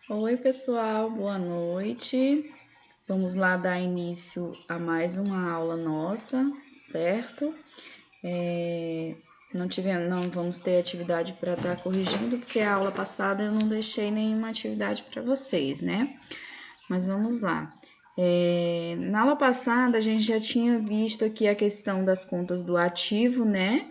Oi, pessoal, boa noite. Vamos lá dar início a mais uma aula nossa, certo? Não vamos ter atividade para estar corrigindo, porque a aula passada eu não deixei nenhuma atividade para vocês, né? Mas vamos lá. Na aula passada, a gente já tinha visto aqui a questão das contas do ativo, né?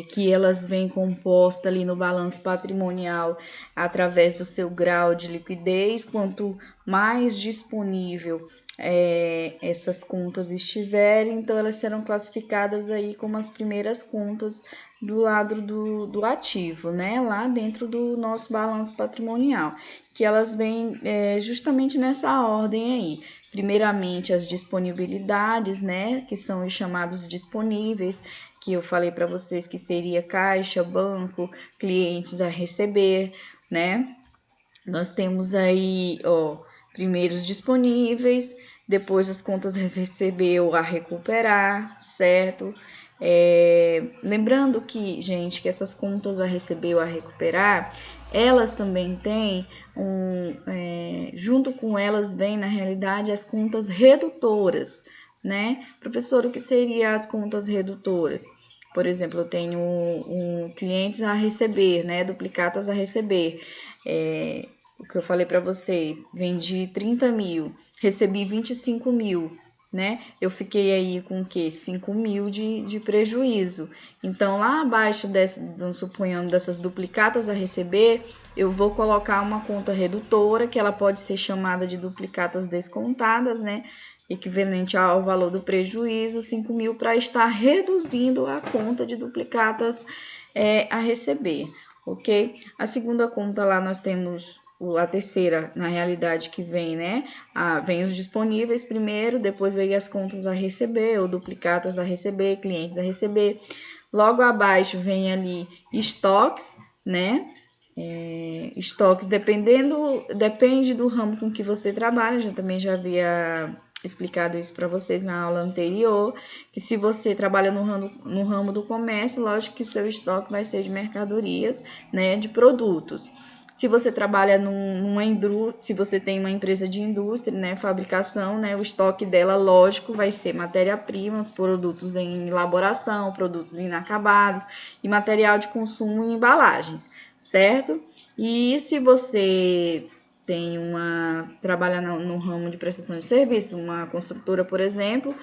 Que elas vêm compostas ali no balanço patrimonial através do seu grau de liquidez. Quanto mais disponível essas contas estiverem, então elas serão classificadas aí como as primeiras contas do lado do ativo, né? Lá dentro do nosso balanço patrimonial, que elas vêm justamente nessa ordem aí. Primeiramente, as disponibilidades, né? Que são os chamados disponíveis, que eu falei para vocês que seria caixa, banco, clientes a receber, né? Nós temos aí, ó, primeiros disponíveis, depois as contas a receber ou a recuperar, certo? Lembrando que, gente, que essas contas a receber ou a recuperar, elas também têm junto com elas vem, na realidade, as contas redutoras, né? Professor, o que seriam as contas redutoras? Por exemplo, eu tenho clientes a receber, né? Duplicatas a receber. O que eu falei para vocês, vendi 30 mil, recebi 25 mil, né? Eu fiquei aí com o quê? 5 mil de prejuízo. Então, lá abaixo, suponhamos, dessas duplicatas a receber, eu vou colocar uma conta redutora, que ela pode ser chamada de duplicatas descontadas, né? Equivalente ao valor do prejuízo, 5 mil, para estar reduzindo a conta de duplicatas a receber, ok? A segunda conta lá nós temos a terceira, na realidade, que vem, né? Vem os disponíveis primeiro, depois vem as contas a receber, ou duplicatas a receber, clientes a receber. Logo abaixo vem ali estoques, né? Estoques, depende do ramo com que você trabalha, também já havia explicado isso para vocês na aula anterior, que se você trabalha no ramo do comércio, lógico que o seu estoque vai ser de mercadorias, né, de produtos. Se você trabalha se você tem uma empresa de indústria, né, fabricação, né, o estoque dela, lógico, vai ser matéria-prima, os produtos em elaboração, produtos inacabados e material de consumo e embalagens, certo? E se você trabalha no ramo de prestação de serviço, uma construtora, por exemplo,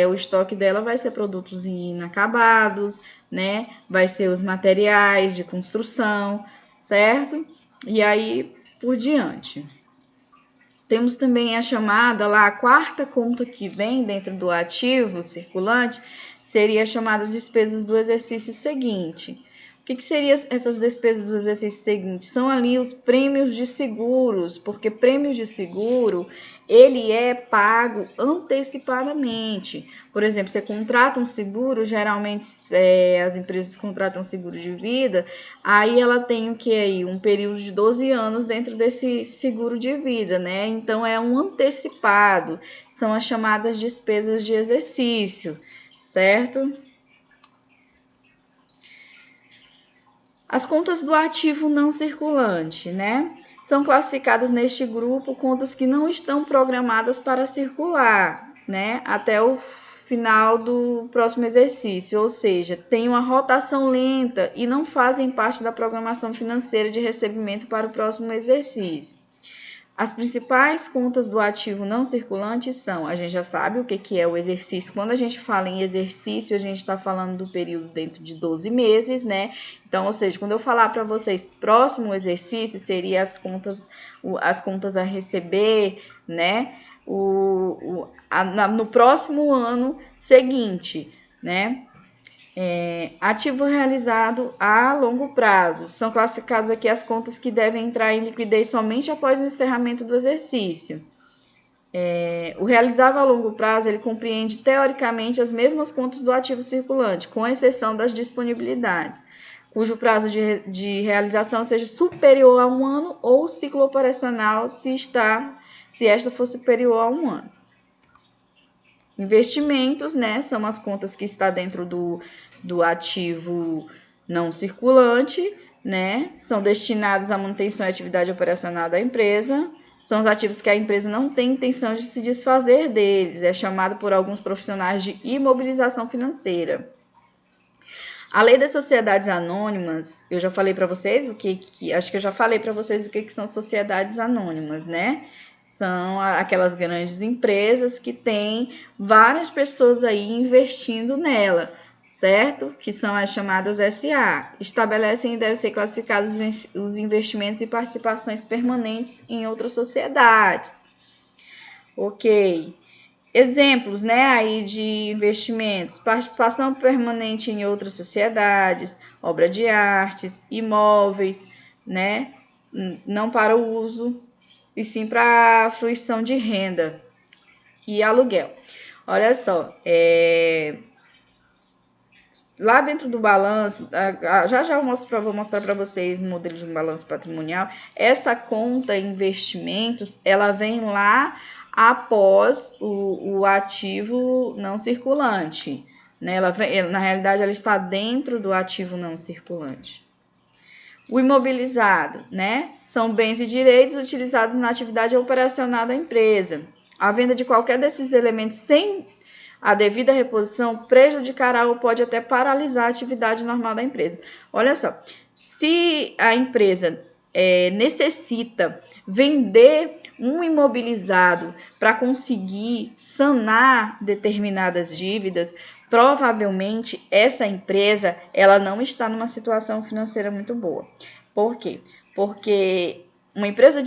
o estoque dela vai ser produtos inacabados, né? Vai ser os materiais de construção, certo? E aí por diante. Temos também a chamada lá, a quarta conta que vem dentro do ativo circulante, seria a chamada despesas do exercício seguinte. O que seriam essas despesas do exercício seguinte? São ali os prêmios de seguros, porque prêmios de seguro, ele é pago antecipadamente. Por exemplo, você contrata um seguro, geralmente as empresas contratam seguro de vida, aí ela tem o que aí? Um período de 12 anos dentro desse seguro de vida, né? Então, é um antecipado, são as chamadas despesas de exercício, certo? As contas do ativo não circulante, né? São classificadas neste grupo contas que não estão programadas para circular, né? Até o final do próximo exercício, ou seja, tem uma rotação lenta e não fazem parte da programação financeira de recebimento para o próximo exercício. As principais contas do ativo não circulante são, a gente já sabe o que é o exercício. Quando a gente fala em exercício, a gente está falando do período dentro de 12 meses, né? Então, ou seja, quando eu falar para vocês, próximo exercício seria as contas a receber, né? No próximo ano seguinte, né? Ativo realizado a longo prazo. São classificadas aqui as contas que devem entrar em liquidez somente após o encerramento do exercício. O realizável a longo prazo, ele compreende teoricamente as mesmas contas do ativo circulante, com exceção das disponibilidades, cujo prazo de realização seja superior a 1 ano ou o ciclo operacional se esta for superior a 1 ano. Investimentos, né, são as contas que está dentro do ativo não circulante, né? São destinados à manutenção e atividade operacional da empresa. São os ativos que a empresa não tem intenção de se desfazer deles. É chamado por alguns profissionais de imobilização financeira. A lei das sociedades anônimas, eu já falei para vocês acho que eu já falei para vocês o que são sociedades anônimas, né? São aquelas grandes empresas que têm várias pessoas aí investindo nela, certo? Que são as chamadas SA. Estabelecem e devem ser classificados os investimentos e participações permanentes em outras sociedades. Ok. Exemplos, né, aí de investimentos: participação permanente em outras sociedades, obra de artes, imóveis, né, não para o uso, e sim para a fruição de renda e aluguel. Olha só, lá dentro do balanço, já vou mostrar para vocês o modelo de um balanço patrimonial. Essa conta investimentos, ela vem lá após o ativo não circulante, né? Na realidade, ela está dentro do ativo não circulante. O imobilizado, né? São bens e direitos utilizados na atividade operacional da empresa. A venda de qualquer desses elementos sem a devida reposição prejudicará ou pode até paralisar a atividade normal da empresa. Olha só, se a empresa necessita vender um imobilizado para conseguir sanar determinadas dívidas, provavelmente essa empresa ela não está numa situação financeira muito boa. Por quê? Porque uma empresa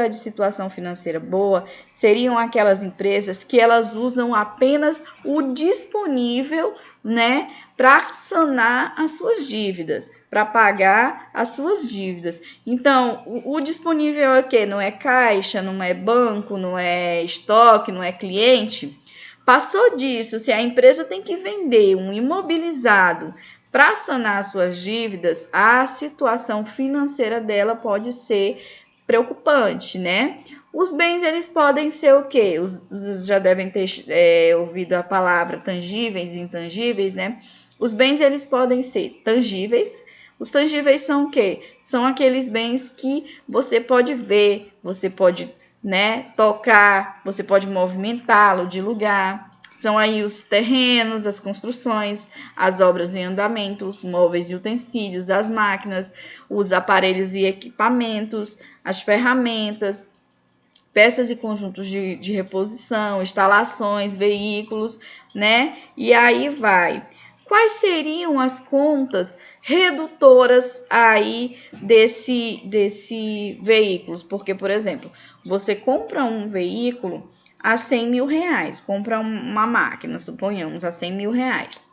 de situação financeira boa seriam aquelas empresas que elas usam apenas o disponível, né, para sanar as suas dívidas, para pagar as suas dívidas. Então, o disponível é o quê? Não é caixa, não é banco, não é estoque, não é cliente. Passou disso, se a empresa tem que vender um imobilizado para sanar suas dívidas, a situação financeira dela pode ser preocupante, né? Os bens, eles podem ser o quê? Os já devem ter ouvido a palavra tangíveis e intangíveis, né? Os bens, eles podem ser tangíveis. Os tangíveis são o quê? São aqueles bens que você pode ver, você pode, né, tocar, você pode movimentá-lo de lugar. São aí os terrenos, as construções, as obras em andamento, os móveis e utensílios, as máquinas, os aparelhos e equipamentos, as ferramentas, peças e conjuntos de reposição, instalações, veículos, né? E aí vai. Quais seriam as contas redutoras aí desse veículos? Porque, por exemplo, você compra um veículo a 100 mil reais, compra uma máquina, suponhamos, a 100 mil reais.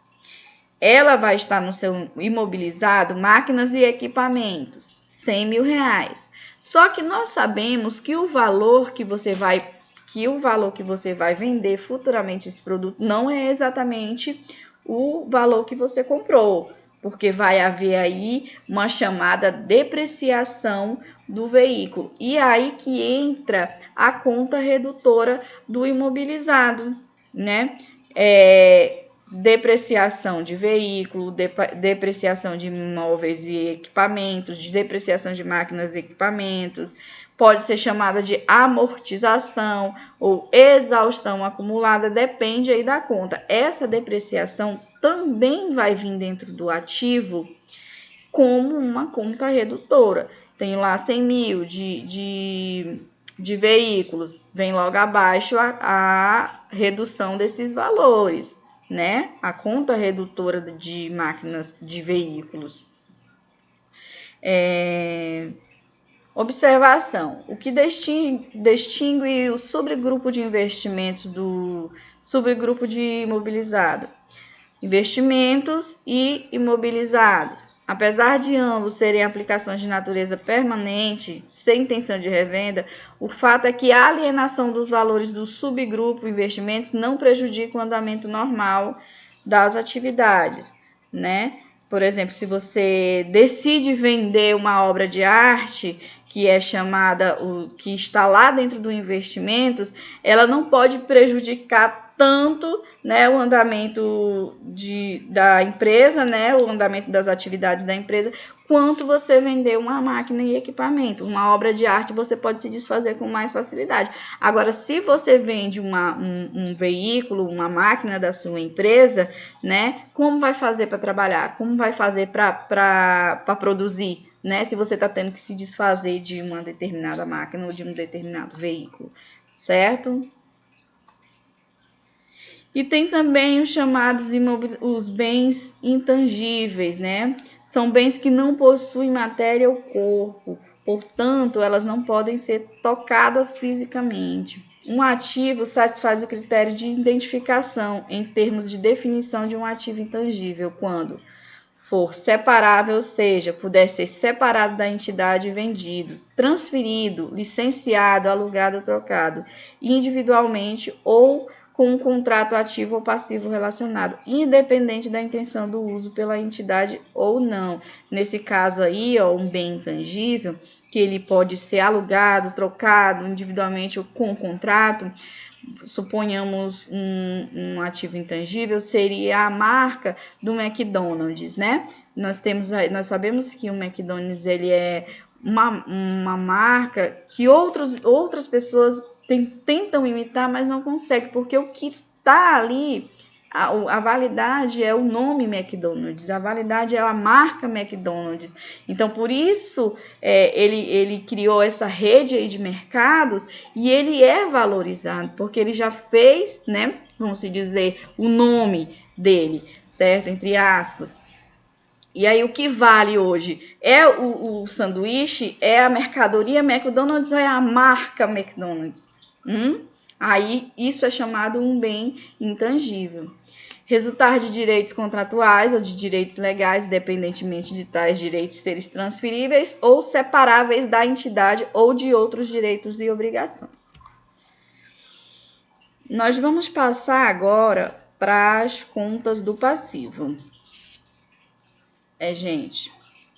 Ela vai estar no seu imobilizado, máquinas e equipamentos, 100 mil reais. Só que nós sabemos que o valor que você vai vender futuramente esse produto não é exatamente o valor que você comprou, porque vai haver aí uma chamada depreciação do veículo. E aí que entra a conta redutora do imobilizado, né? Depreciação de veículo, depreciação de imóveis e equipamentos, de depreciação de máquinas e equipamentos, pode ser chamada de amortização ou exaustão acumulada, depende aí da conta. Essa depreciação também vai vir dentro do ativo como uma conta redutora. Tenho lá 100 mil de veículos, vem logo abaixo a redução desses valores, né? A conta redutora de máquinas de veículos. Observação: o que distingue o subgrupo de investimentos do subgrupo de imobilizado? Investimentos e imobilizados. Apesar de ambos serem aplicações de natureza permanente, sem intenção de revenda, o fato é que a alienação dos valores do subgrupo investimentos não prejudica o andamento normal das atividades, né? Por exemplo, se você decide vender uma obra de arte que é chamada, que está lá dentro do investimentos, ela não pode prejudicar tanto, né, o andamento da empresa, né, o andamento das atividades da empresa, quanto você vender uma máquina e equipamento. Uma obra de arte você pode se desfazer com mais facilidade. Agora, se você vende um veículo, uma máquina da sua empresa, né, como vai fazer para trabalhar? Como vai fazer para produzir? Né, se você está tendo que se desfazer de uma determinada máquina ou de um determinado veículo, certo? E tem também os chamados os bens intangíveis, né? São bens que não possuem matéria ou corpo, portanto, elas não podem ser tocadas fisicamente. Um ativo satisfaz o critério de identificação em termos de definição de um ativo intangível quando for separável, ou seja, puder ser separado da entidade vendido, transferido, licenciado, alugado ou trocado individualmente ou com um contrato ativo ou passivo relacionado, independente da intenção do uso pela entidade ou não. Nesse caso aí, ó, um bem intangível, que ele pode ser alugado, trocado individualmente ou com contrato, suponhamos um ativo intangível, seria a marca do McDonald's, né? Nós sabemos que o McDonald's ele é uma marca que outras pessoas tentam imitar, mas não conseguem, porque o que está ali, a validade é o nome McDonald's, a validade é a marca McDonald's. Então, por isso, ele criou essa rede aí de mercados e ele é valorizado, porque ele já fez, né, vamos dizer, o nome dele, certo? Entre aspas. E aí, o que vale hoje? É o sanduíche? É a mercadoria McDonald's ou é a marca McDonald's? Aí, isso é chamado um bem intangível. Resultar de direitos contratuais ou de direitos legais, independentemente de tais direitos serem transferíveis ou separáveis da entidade ou de outros direitos e obrigações. Nós vamos passar agora para as contas do passivo. Gente,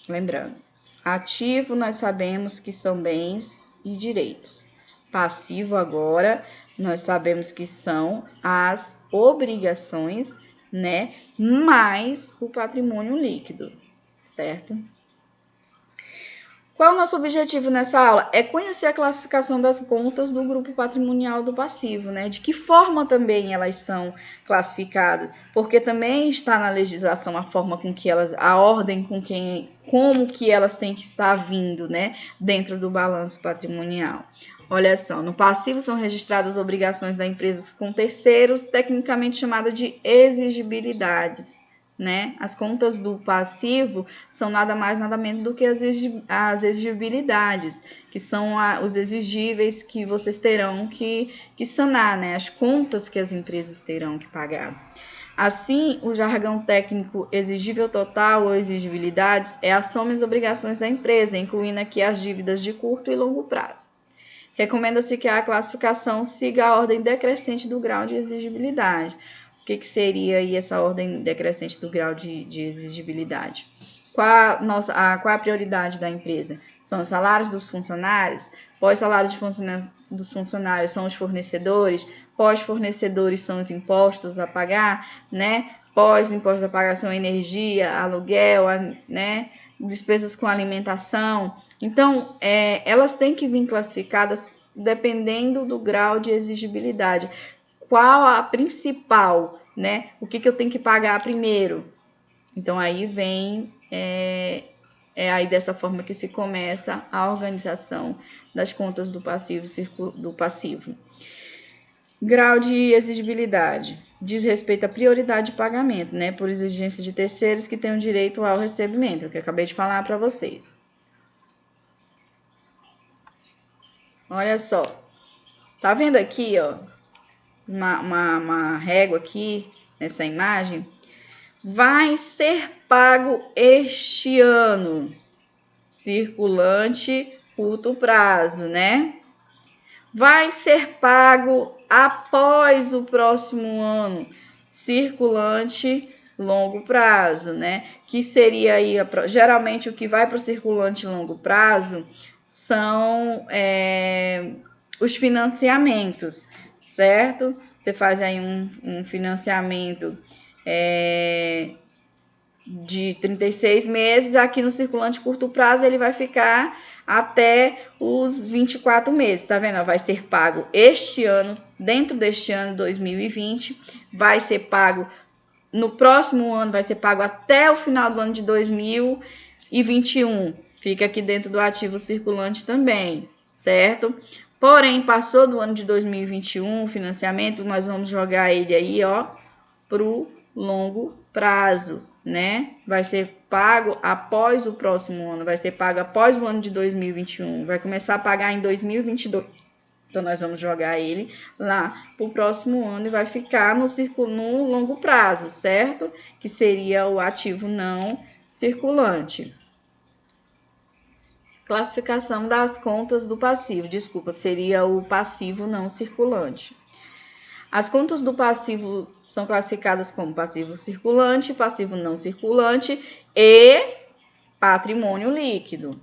lembrando, ativo nós sabemos que são bens e direitos. Passivo agora, nós sabemos que são as obrigações, né, mais o patrimônio líquido, certo? Qual é o nosso objetivo nessa aula? É conhecer a classificação das contas do grupo patrimonial do passivo, né? De que forma também elas são classificadas? Porque também está na legislação a forma com que elas, a ordem como que elas têm que estar vindo, né? Dentro do balanço patrimonial. Olha só, no passivo são registradas obrigações da empresa com terceiros, tecnicamente chamadas de exigibilidades. Né? As contas do passivo são nada mais, nada menos do que as exigibilidades, que são os exigíveis que vocês terão que sanar, né? As contas que as empresas terão que pagar. Assim, o jargão técnico exigível total ou exigibilidades é a soma das obrigações da empresa, incluindo aqui as dívidas de curto e longo prazo. Recomenda-se que a classificação siga a ordem decrescente do grau de exigibilidade. O que seria aí essa ordem decrescente do grau de exigibilidade? Qual a prioridade da empresa? São os salários dos funcionários? Pós-salários dos funcionários são os fornecedores? Pós-fornecedores são os impostos a pagar, né? Pós-impostos a pagar são energia, aluguel, né? Despesas com alimentação. Então, elas têm que vir classificadas dependendo do grau de exigibilidade. Qual a principal, né? O que eu tenho que pagar primeiro? Então, aí vem, aí dessa forma que se começa a organização das contas do passivo. Grau de exigibilidade. Diz respeito à prioridade de pagamento, né? Por exigência de terceiros que tenham direito ao recebimento, que eu acabei de falar para vocês. Olha só. Tá vendo aqui, ó? Uma régua aqui, nessa imagem, vai ser pago este ano, circulante, curto prazo, né? Vai ser pago após o próximo ano, circulante, longo prazo, né? Que seria aí, geralmente o que vai para o circulante longo prazo são os financiamentos, certo? você faz aí um financiamento de 36 meses, aqui no circulante curto prazo ele vai ficar até os 24 meses, tá vendo? Vai ser pago este ano, dentro deste ano 2020, vai ser pago no próximo ano, vai ser pago até o final do ano de 2021. Fica aqui dentro do ativo circulante também, certo? Porém, passou do ano de 2021, o financiamento, nós vamos jogar ele aí, ó, pro longo prazo, né? Vai ser pago após o próximo ano, vai ser pago após o ano de 2021, vai começar a pagar em 2022. Então, nós vamos jogar ele lá pro próximo ano e vai ficar no longo prazo, certo? Que seria o ativo não circulante. Classificação das contas do passivo, desculpa, seria o passivo não circulante. As contas do passivo são classificadas como passivo circulante, passivo não circulante e patrimônio líquido.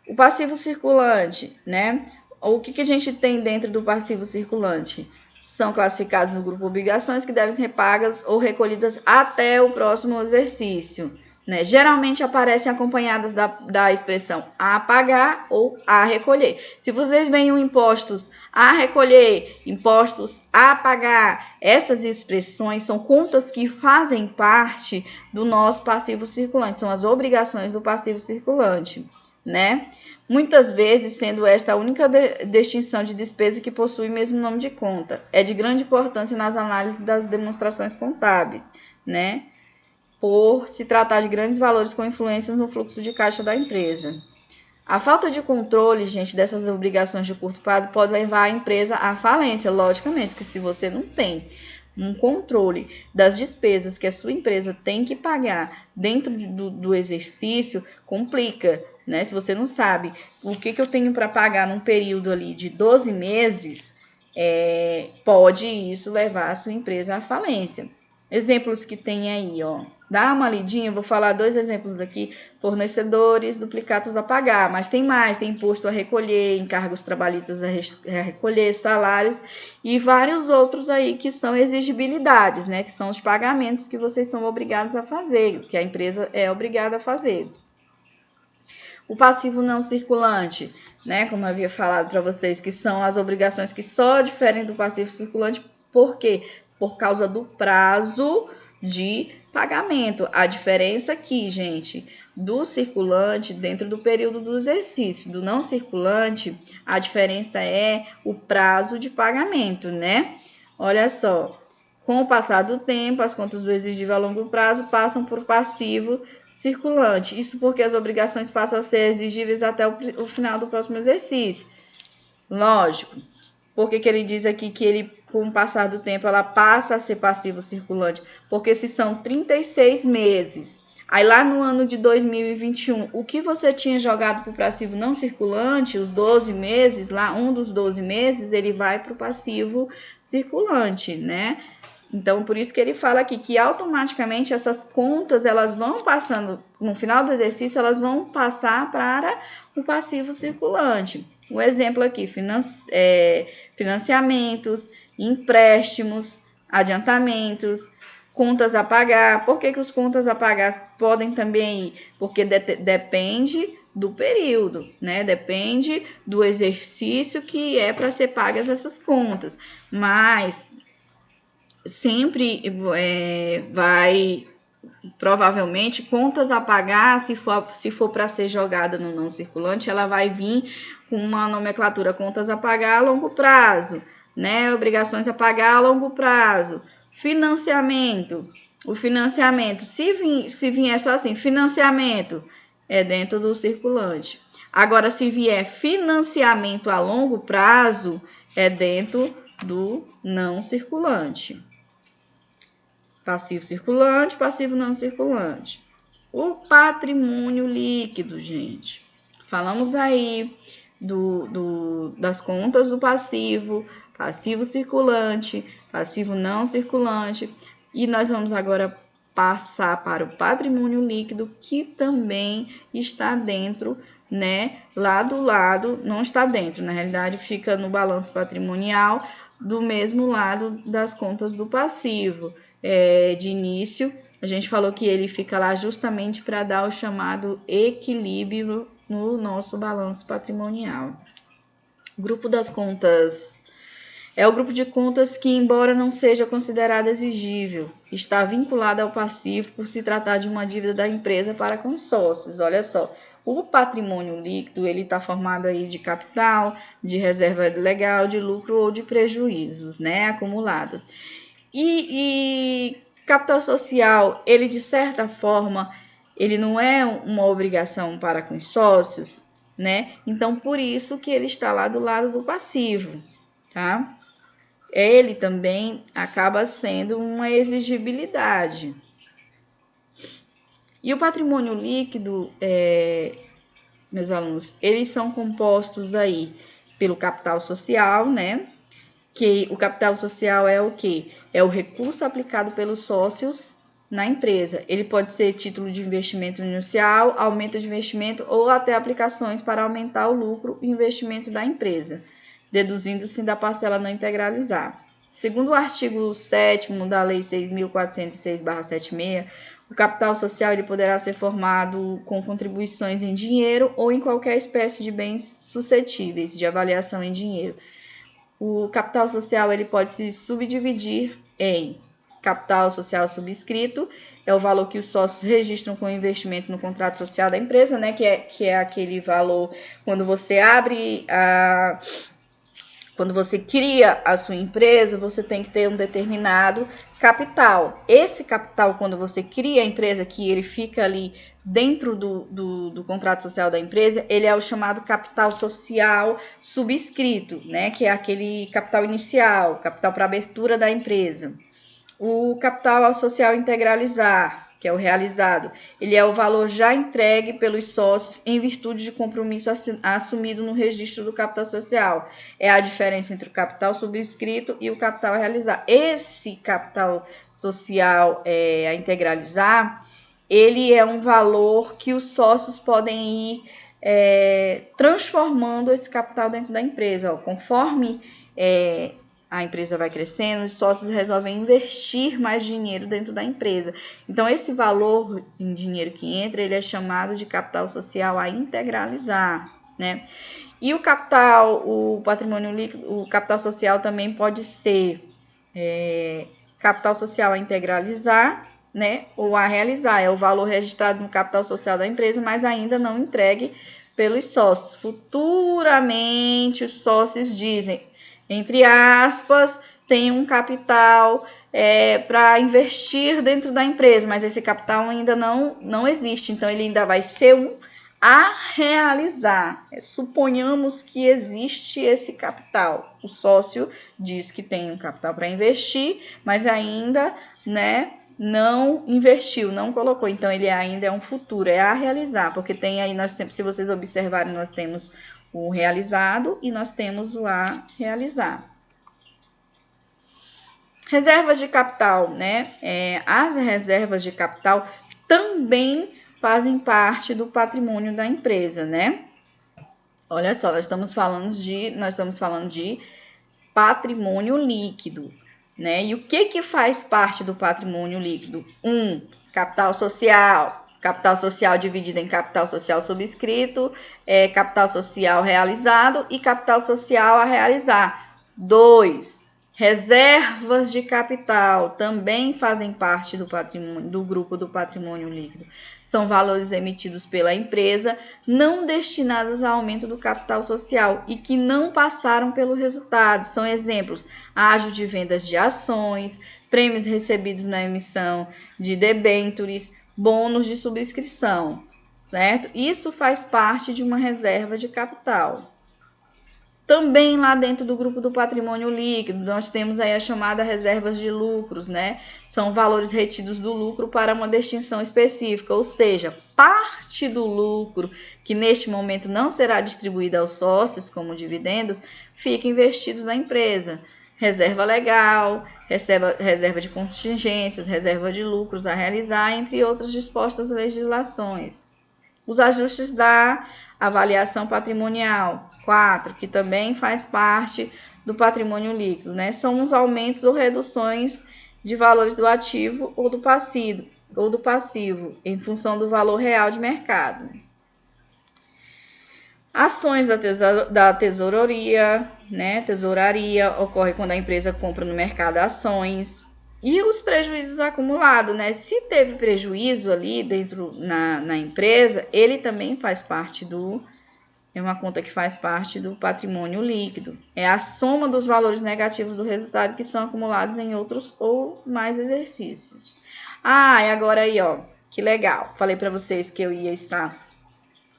O passivo circulante, né? O que a gente tem dentro do passivo circulante? São classificados no grupo obrigações que devem ser pagas ou recolhidas até o próximo exercício. Né? Geralmente aparecem acompanhadas da expressão a pagar ou a recolher. Se vocês veem impostos a recolher, impostos a pagar, essas expressões são contas que fazem parte do nosso passivo circulante, são as obrigações do passivo circulante, né? Muitas vezes, sendo esta a única distinção de despesa que possui o mesmo nome de conta. É de grande importância nas análises das demonstrações contábeis, né? Por se tratar de grandes valores com influências no fluxo de caixa da empresa. A falta de controle, gente, dessas obrigações de curto prazo pode levar a empresa à falência. Logicamente que se você não tem um controle das despesas que a sua empresa tem que pagar dentro do exercício, complica, né? Se você não sabe o que eu tenho para pagar num período ali de 12 meses, pode isso levar a sua empresa à falência. Exemplos que tem aí, ó. Dá uma lidinha, eu vou falar 2 exemplos aqui. Fornecedores, duplicados a pagar, mas tem mais, tem imposto a recolher, encargos trabalhistas a recolher, salários e vários outros aí que são exigibilidades, né? Que são os pagamentos que vocês são obrigados a fazer, que a empresa é obrigada a fazer. O passivo não circulante, né? Como eu havia falado para vocês, que são as obrigações que só diferem do passivo circulante, por quê? Por causa do prazo de pagamento. A diferença aqui, gente, do circulante dentro do período do exercício, do não circulante, a diferença é o prazo de pagamento, né? Olha só, com o passar do tempo, as contas do exigível a longo prazo passam por passivo circulante. Isso porque as obrigações passam a ser exigíveis até o final do próximo exercício. Lógico. Por que ele diz aqui que ele, com o passar do tempo, ela passa a ser passivo circulante? Porque se são 36 meses, aí lá no ano de 2021, o que você tinha jogado para o passivo não circulante, os 12 meses, lá um dos 12 meses, ele vai para o passivo circulante, né? Então, por isso que ele fala aqui que automaticamente essas contas, elas vão passando, no final do exercício, elas vão passar para o passivo circulante. Um exemplo aqui, financiamentos, empréstimos, adiantamentos, contas a pagar. Por que os contas a pagar podem também ir? Porque depende do período, né? Depende do exercício que é para ser pagas essas contas. Mas sempre vai provavelmente contas a pagar, se for para ser jogada no não circulante, ela vai vir com uma nomenclatura contas a pagar a longo prazo, né? Obrigações a pagar a longo prazo, financiamento. O financiamento, se vier só assim, financiamento é dentro do circulante. Agora, se vier financiamento a longo prazo, é dentro do não circulante. Passivo circulante, passivo não circulante. O patrimônio líquido, gente. Falamos aí das contas do passivo, passivo circulante, passivo não circulante. E nós vamos agora passar para o patrimônio líquido, que também está dentro, né? Lá do lado, não está dentro, na realidade fica no balanço patrimonial, do mesmo lado das contas do passivo. De início, a gente falou que ele fica lá justamente para dar o chamado equilíbrio no nosso balanço patrimonial. O grupo das contas é o grupo de contas que, embora não seja considerado exigível, está vinculado ao passivo por se tratar de uma dívida da empresa para com os sócios. Olha só, o patrimônio líquido ele está formado aí de capital, de reserva legal, de lucro ou de prejuízos, né, acumulados. E capital social, ele de certa forma, ele não é uma obrigação para com os sócios, né? Então, por isso que ele está lá do lado do passivo, tá? Ele também acaba sendo uma exigibilidade. E o patrimônio líquido, meus alunos, eles são compostos aí pelo capital social, né? Que o capital social é o quê? É o recurso aplicado pelos sócios na empresa. Ele pode ser título de investimento inicial, aumento de investimento ou até aplicações para aumentar o lucro e investimento da empresa, deduzindo-se da parcela não integralizada. Segundo o artigo 7º da Lei 6.406/76, o capital social ele poderá ser formado com contribuições em dinheiro ou em qualquer espécie de bens suscetíveis de avaliação em dinheiro. O capital social ele pode se subdividir em capital social subscrito, é o valor que os sócios registram com investimento no contrato social da empresa, né? Que é aquele valor quando você quando você cria a sua empresa, você tem que ter um determinado capital. Esse capital, quando você cria a empresa, que ele fica ali dentro do contrato social da empresa, ele é o chamado capital social subscrito, né? Que é aquele capital inicial, capital para abertura da empresa. O capital social integralizar, que é o realizado, ele é o valor já entregue pelos sócios em virtude de compromisso assumido no registro do capital social. É a diferença entre o capital subscrito e o capital realizado. Esse capital social a integralizar, ele é um valor que os sócios podem ir transformando esse capital dentro da empresa. Conforme a empresa vai crescendo, os sócios resolvem investir mais dinheiro dentro da empresa. Então, esse valor em dinheiro que entra, ele é chamado de capital social a integralizar, né? E o patrimônio líquido, o capital social também pode ser capital social a integralizar, né? Ou a realizar. É o valor registrado no capital social da empresa, mas ainda não entregue pelos sócios. Futuramente, os sócios dizem, entre aspas, tem um capital para investir dentro da empresa, mas esse capital ainda não existe, então ele ainda vai ser um a realizar. Suponhamos que existe esse capital. O sócio diz que tem um capital para investir, mas ainda, né, não investiu, não colocou. Então, ele ainda é um futuro, é a realizar, porque tem aí, se vocês observarem, nós temos o realizado e nós temos o a realizar. Reservas de capital, né? As reservas de capital também fazem parte do patrimônio da empresa, né? Olha só, nós estamos falando de patrimônio líquido, né? E o que faz parte do patrimônio líquido? Capital social. Capital social dividido em capital social subscrito, capital social realizado e capital social a realizar. 2. Reservas de capital também fazem parte do patrimônio, do grupo do patrimônio líquido. São valores emitidos pela empresa, não destinados ao aumento do capital social e que não passaram pelo resultado. São exemplos: ágio de vendas de ações, prêmios recebidos na emissão de debêntures, bônus de subscrição, certo? Isso faz parte de uma reserva de capital. Também lá dentro do grupo do patrimônio líquido, nós temos aí a chamada reservas de lucros, né? São valores retidos do lucro para uma distinção específica, ou seja, parte do lucro que neste momento não será distribuída aos sócios como dividendos, fica investido na empresa. Reserva legal, reserva de contingências, reserva de lucros a realizar, entre outras dispostas legislações. Os ajustes da avaliação patrimonial. 4, que também faz parte do patrimônio líquido, né? São os aumentos ou reduções de valores do ativo ou do passivo, em função do valor real de mercado. Ações da tesouraria, né? Tesouraria ocorre quando a empresa compra no mercado ações. E os prejuízos acumulados, né? Se teve prejuízo ali dentro na empresa, ele também faz parte é uma conta que faz parte do patrimônio líquido. É a soma dos valores negativos do resultado que são acumulados em outros ou mais exercícios. Ah, e agora aí, ó, que legal. Falei para vocês que eu ia estar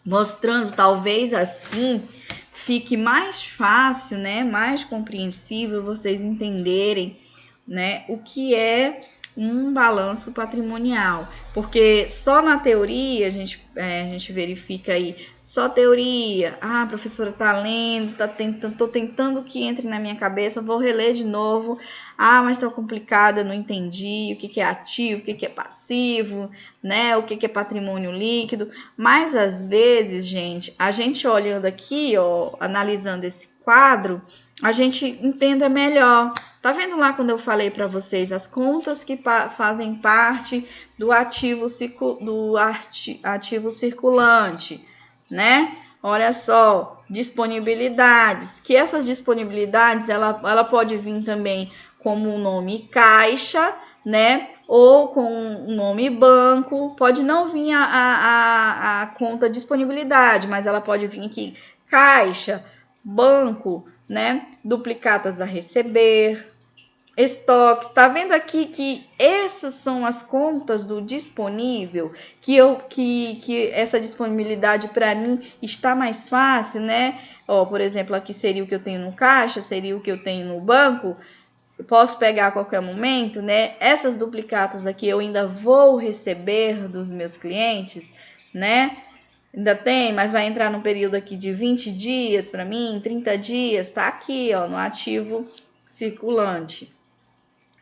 mostrando, talvez assim fique mais fácil, né, mais compreensível vocês entenderem, né, o que é um balanço patrimonial, porque só na teoria a gente verifica aí, só teoria, a professora tá lendo, tô tentando que entre na minha cabeça, vou reler de novo, mas tá complicado, eu não entendi o que é ativo, o que é passivo, né, o que é patrimônio líquido, mas às vezes, gente, a gente olhando aqui, ó, analisando esse quadro, a gente entenda melhor. Tá vendo lá quando eu falei para vocês as contas que fazem parte do ativo circulante, né? Olha só, disponibilidades, que essas disponibilidades ela pode vir também como o nome caixa, né? Ou com o nome banco, pode não vir a conta disponibilidade, mas ela pode vir aqui caixa, banco, né? Duplicatas a receber, estoques. Tá vendo aqui que essas são as contas do disponível, que essa disponibilidade para mim está mais fácil, né? Ó, por exemplo, aqui seria o que eu tenho no caixa, seria o que eu tenho no banco. Eu posso pegar a qualquer momento, né? Essas duplicatas aqui eu ainda vou receber dos meus clientes, né? Ainda tem, mas vai entrar no período aqui de 20 dias para mim, 30 dias, tá aqui, ó, no ativo circulante.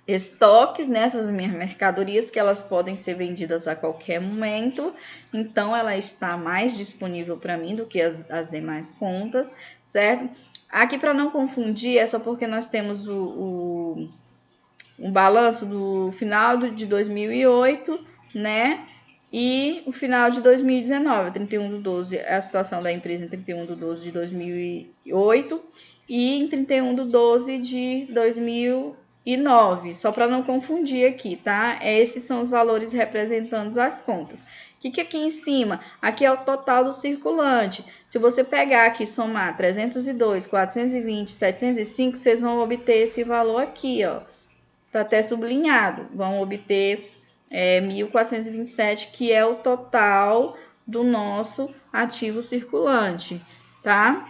Estoques nessas minhas mercadorias que elas podem ser vendidas a qualquer momento, então ela está mais disponível para mim do que as demais contas, certo? Aqui, para não confundir, é só porque nós temos um balanço do final de 2008, né? E o final de 2019, 31/12, a situação da empresa em 31/12 de 2008 e em 31/12 de 2009, só para não confundir aqui, tá? Esses são os valores representando as contas. O que aqui em cima? Aqui é o total do circulante. Se você pegar aqui e somar 302, 420, 705, vocês vão obter esse valor aqui, ó. Tá até sublinhado. Vão obter 1.427, que é o total do nosso ativo circulante, tá?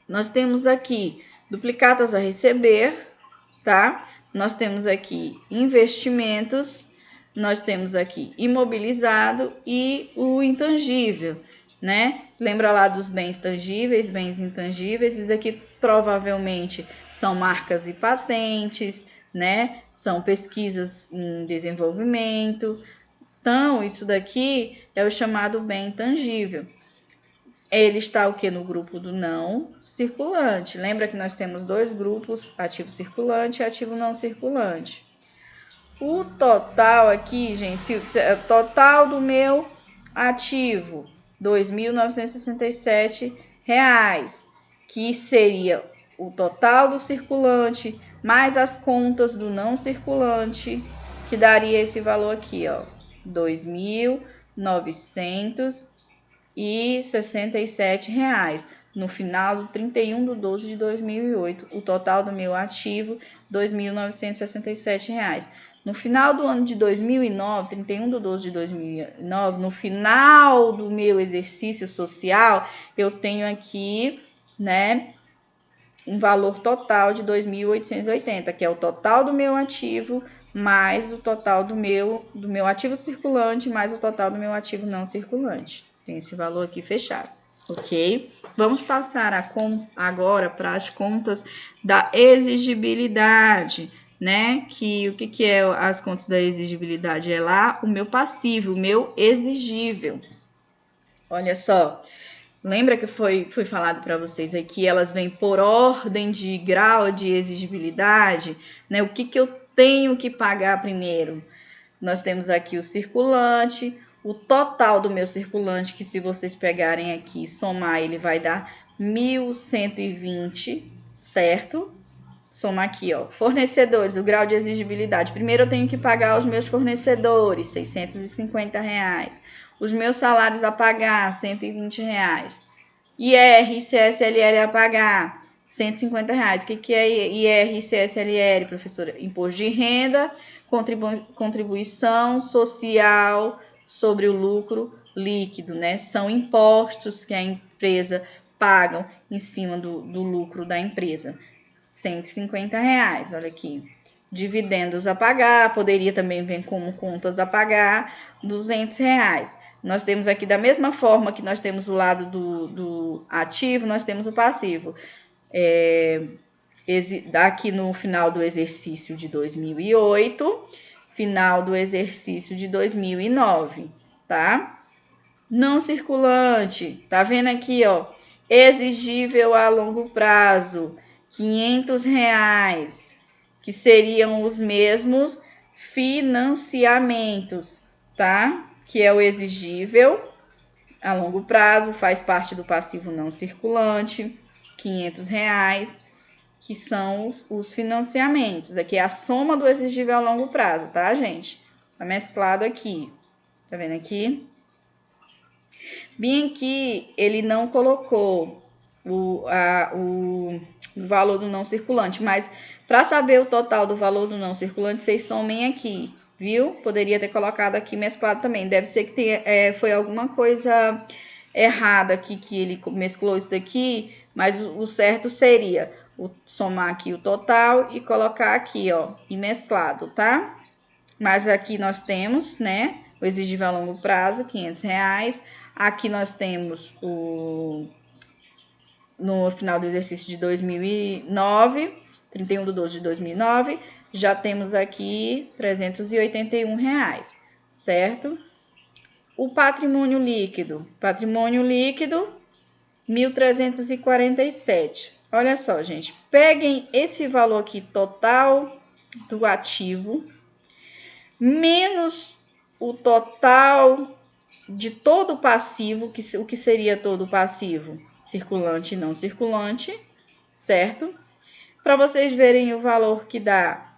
Nós temos aqui duplicatas a receber, tá? Nós temos aqui investimentos, nós temos aqui imobilizado e o intangível, né? Lembra lá dos bens tangíveis, bens intangíveis, isso daqui provavelmente são marcas e patentes, né? São pesquisas em desenvolvimento. Então, isso daqui é o chamado bem tangível. Ele está o que? No grupo do não circulante. Lembra que nós temos dois grupos, ativo circulante e ativo não circulante. O total aqui, gente, o total do meu ativo, R$ 2.967, que seria o total do circulante mais as contas do não circulante, que daria esse valor aqui, ó, R$ 2.967. No final do 31/12 de 2008, o total do meu ativo, R$ 2.967. No final do ano de 2009, 31/12 de 2009, no final do meu exercício social, eu tenho aqui, né, um valor total de 2.880, que é o total do meu ativo mais o total do meu ativo circulante mais o total do meu ativo não circulante. Tem esse valor aqui fechado, ok? Vamos passar agora para as contas da exigibilidade, né? O que é as contas da exigibilidade? É lá o meu passivo, o meu exigível. Olha só, lembra que foi falado para vocês aqui, elas vêm por ordem de grau de exigibilidade, né? O que eu tenho que pagar primeiro? Nós temos aqui o circulante, o total do meu circulante, que se vocês pegarem aqui e somar, ele vai dar 1.120, certo? Soma aqui, ó. Fornecedores, o grau de exigibilidade. Primeiro eu tenho que pagar aos meus fornecedores, R$650. Os meus salários a pagar, R$120. IR, CSLL a pagar, R$150. O que é IR e CSLL, professora? Imposto de renda, contribuição social sobre o lucro líquido, né? São impostos que a empresa paga em cima do lucro da empresa. R$150, olha aqui. Dividendos a pagar, poderia também vir como contas a pagar, R$200. Nós temos aqui, da mesma forma que nós temos o lado do ativo, nós temos o passivo. Aqui no final do exercício de 2008, final do exercício de 2009, tá? Não circulante, tá vendo aqui, ó? Exigível a longo prazo, R$500, que seriam os mesmos financiamentos, tá? Que é o exigível a longo prazo, faz parte do passivo não circulante, R$500, que são os financiamentos. Aqui é a soma do exigível a longo prazo, tá, gente? Tá mesclado aqui. Tá vendo aqui? Bem que ele não colocou o valor do não circulante, mas para saber o total do valor do não circulante, vocês somem aqui, viu? Poderia ter colocado aqui mesclado também. Deve ser que foi alguma coisa errada aqui, que ele mesclou isso daqui, mas o certo seria somar aqui o total e colocar aqui, ó, e mesclado, tá? Mas aqui nós temos, né, o exigível a longo prazo, R$500. Aqui nós temos no final do exercício de 2009, 31/12 de 2009, já temos aqui R$381, certo? O patrimônio líquido, R$1.347. Olha só, gente, peguem esse valor aqui total do ativo, menos o total de todo o passivo, o que seria todo o passivo? Circulante e não circulante, certo? Para vocês verem o valor que dá,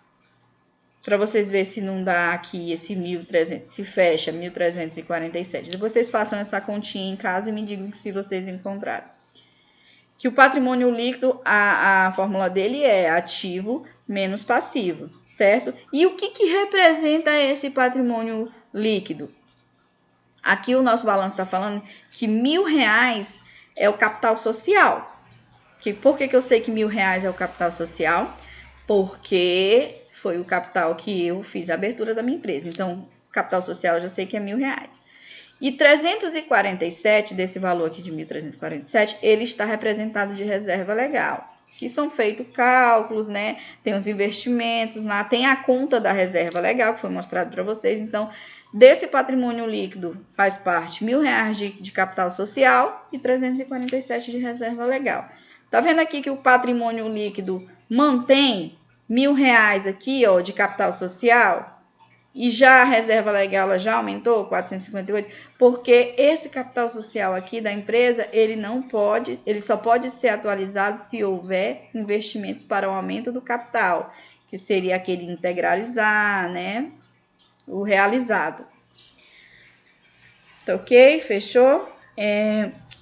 para vocês verem se não dá aqui esse 1.300, se fecha 1.347. Vocês façam essa continha em casa e me digam se vocês encontraram. Que o patrimônio líquido, a fórmula dele é ativo menos passivo, certo? E o que representa esse patrimônio líquido? Aqui o nosso balanço está falando que R$1.000 é o capital social. Por que eu sei que R$1.000 é o capital social? Porque foi o capital que eu fiz a abertura da minha empresa. Então, capital social eu já sei que é R$1.000. E 347 desse valor aqui de 1.347, ele está representado de reserva legal. Que são feitos cálculos, né? Tem os investimentos lá, tem a conta da reserva legal, que foi mostrado para vocês. Então, desse patrimônio líquido faz parte R$1.000 de capital social e 347 de reserva legal. Tá vendo aqui que o patrimônio líquido mantém R$1.000 aqui, ó, de capital social? E já a reserva legal ela já aumentou, 458, porque esse capital social aqui da empresa, ele só pode ser atualizado se houver investimentos para o aumento do capital, que seria aquele integralizar, né? O realizado. Tá ok? Fechou?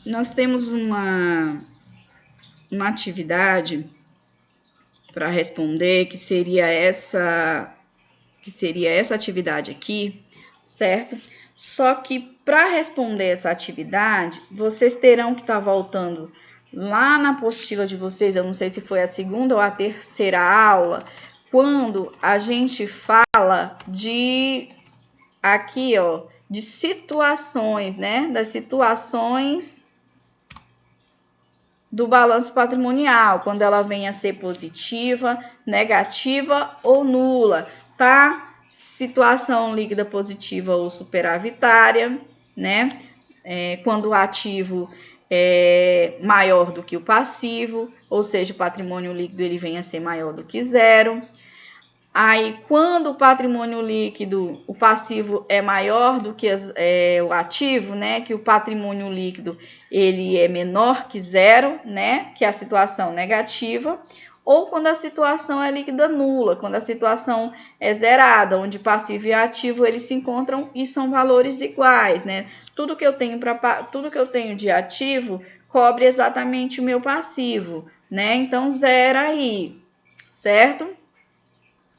Nós temos uma atividade para responder que seria essa atividade aqui, certo? Só que para responder essa atividade, vocês terão que estar voltando lá na apostila de vocês, eu não sei se foi a segunda ou a terceira aula, quando a gente fala de aqui, ó, de situações, né? Das situações do balanço patrimonial, quando ela vem a ser positiva, negativa ou nula, tá? Situação líquida positiva ou superavitária, né? quando o ativo é maior do que o passivo, ou seja, o patrimônio líquido ele vem a ser maior do que zero. Aí, quando o patrimônio líquido, o passivo é maior do que o ativo, né? Que o patrimônio líquido ele é menor que zero, né? Que é a situação negativa. Ou quando a situação é líquida nula, quando a situação é zerada, onde passivo e ativo eles se encontram e são valores iguais, né? Tudo que eu tenho de ativo cobre exatamente o meu passivo, né? Então zera aí, certo?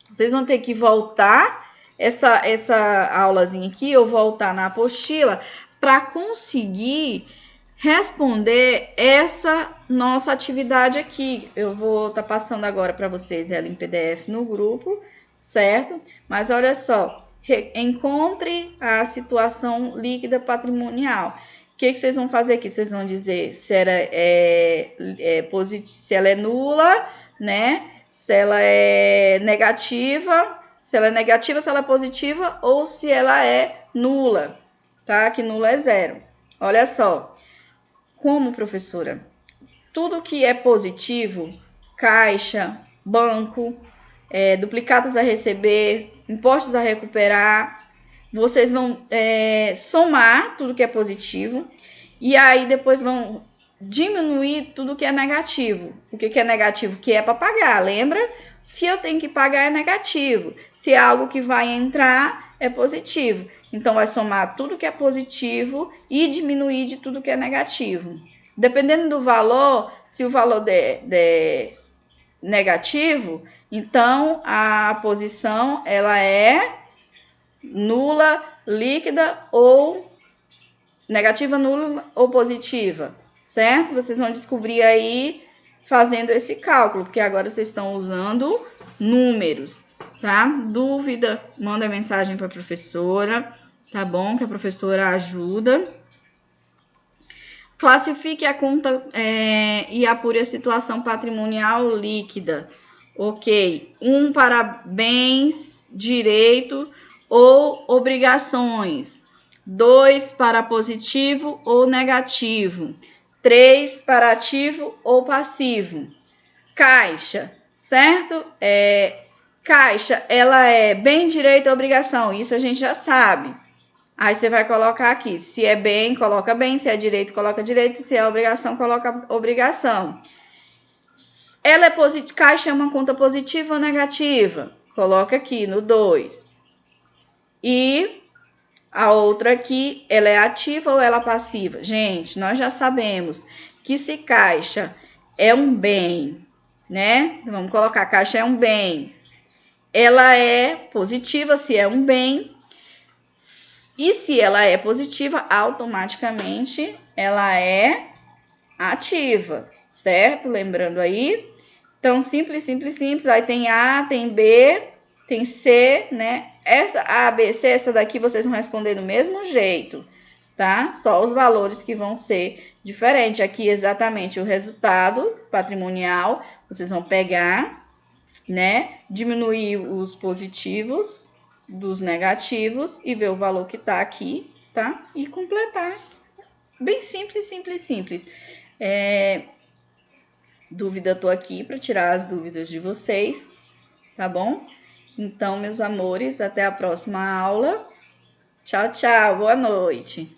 Vocês vão ter que voltar essa aulazinha aqui, ou voltar na apostila, para conseguir responder essa nossa atividade aqui. Eu vou estar passando agora para vocês ela em PDF no grupo, certo? Mas olha só, encontre a situação líquida patrimonial. O que vocês vão fazer aqui? Vocês vão dizer se ela se ela é nula, né? Se ela é negativa, se ela é positiva ou se ela é nula, tá? Que nula é zero. Olha só, como professora, tudo que é positivo, caixa, banco, duplicatas a receber, impostos a recuperar, vocês vão somar tudo que é positivo e aí depois vão diminuir tudo que é negativo. O que é negativo? Que é para pagar, lembra? Se eu tenho que pagar, é negativo. Se é algo que vai entrar, é positivo. Então, vai somar tudo que é positivo e diminuir de tudo que é negativo. Dependendo do valor, se o valor der negativo, então a posição ela é nula, líquida ou negativa, nula ou positiva, certo? Vocês vão descobrir aí fazendo esse cálculo, porque agora vocês estão usando números, tá? Dúvida, manda mensagem para a professora, tá bom? Que a professora ajuda. Classifique a conta e apure a situação patrimonial líquida. Ok. 1 para bens, direito ou obrigações. 2 para positivo ou negativo. 3 para ativo ou passivo. Caixa, certo? Caixa, ela é bem, direito ou obrigação. Isso a gente já sabe. Aí você vai colocar aqui, se é bem, coloca bem, se é direito, coloca direito, se é obrigação, coloca obrigação. Ela é positiva, caixa é uma conta positiva ou negativa? Coloca aqui no 2. E a outra aqui, ela é ativa ou ela é passiva? Gente, nós já sabemos que se caixa é um bem, né? Vamos colocar, caixa é um bem. Ela é positiva se é um bem. E se ela é positiva, automaticamente ela é ativa, certo? Lembrando aí. Então, simples, simples, simples. Aí tem A, tem B, tem C, né? Essa A, B, C, essa daqui vocês vão responder do mesmo jeito, tá? Só os valores que vão ser diferentes. Aqui, exatamente, o resultado patrimonial, vocês vão pegar, né? Diminuir os positivos dos negativos e ver o valor que tá aqui, tá? E completar. Bem simples, simples, simples. Dúvida, tô aqui para tirar as dúvidas de vocês, tá bom? Então, meus amores, até a próxima aula. Tchau, tchau, boa noite.